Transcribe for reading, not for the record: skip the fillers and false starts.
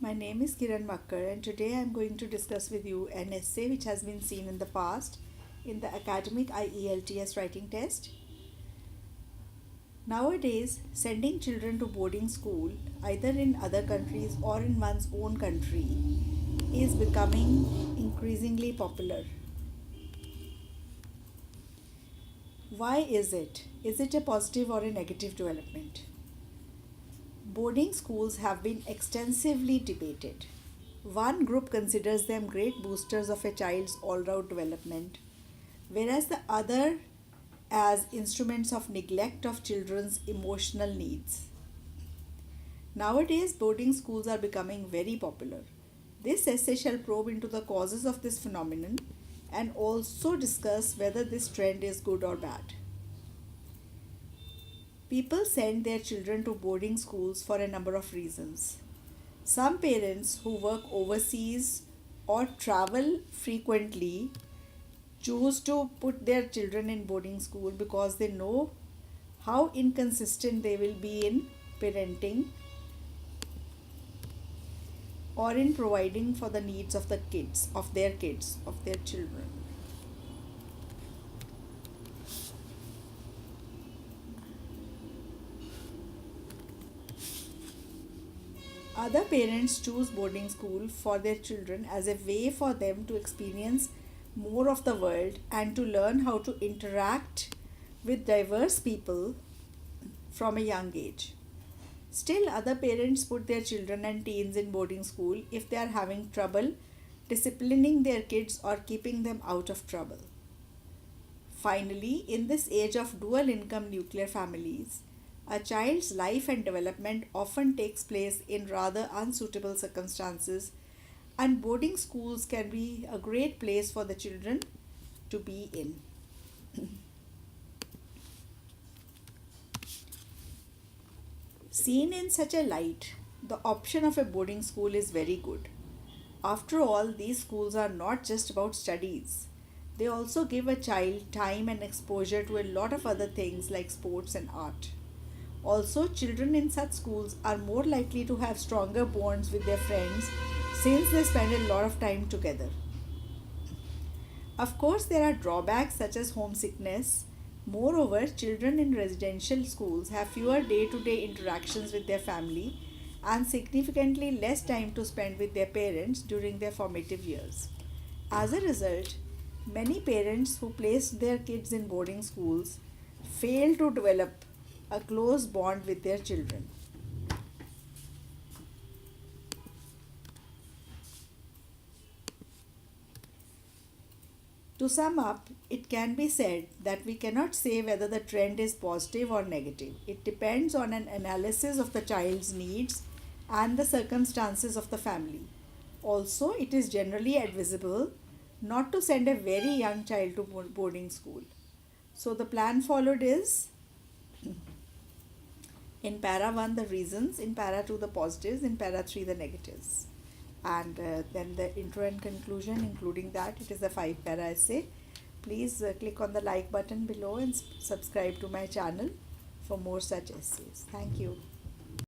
My name is Kiran Makkar, and today I am going to discuss with you an essay which has been seen in the past in the academic IELTS writing test. Nowadays, sending children to boarding school, either in other countries or in one's own country, is becoming increasingly popular. Why is it? Is it a positive or a negative development? Boarding schools have been extensively debated. One group considers them great boosters of a child's all round development, whereas the other as instruments of neglect of children's emotional needs. Nowadays, boarding schools are becoming very popular. This essay shall probe into the causes of this phenomenon and also discuss whether this trend is good or bad. People send their children to boarding schools for a number of reasons. Some parents who work overseas or travel frequently choose to put their children in boarding school because they know how inconsistent they will be in parenting or in providing for the needs of the kids, of their children. Other parents choose boarding school for their children as a way for them to experience more of the world and to learn how to interact with diverse people from a young age. Still, other parents put their children and teens in boarding school if they are having trouble disciplining their kids or keeping them out of trouble. Finally, in this age of dual income nuclear families, a child's life and development often takes place in rather unsuitable circumstances, and boarding schools can be a great place for the children to be in. Seen in such a light, the option of a boarding school is very good. After all, these schools are not just about studies. They also give a child time and exposure to a lot of other things like sports and art. Also, children in such schools are more likely to have stronger bonds with their friends since they spend a lot of time together. Of course, there are drawbacks such as homesickness. Moreover, children in residential schools have fewer day to day interactions with their family and significantly less time to spend with their parents during their formative years. As a result, many parents who place their kids in boarding schools fail to develop a close bond with their children. To sum up, it can be said that we cannot say whether the trend is positive or negative. It depends on an analysis of the child's needs and the circumstances of the family. Also, it is generally advisable not to send a very young child to boarding school. So, the plan followed is in para 1 the reasons, in para 2 the positives, in para 3 the negatives. And then the intro and conclusion, including that, it is a 5 para essay. Please click on the like button below and subscribe to my channel for more such essays. Thank you.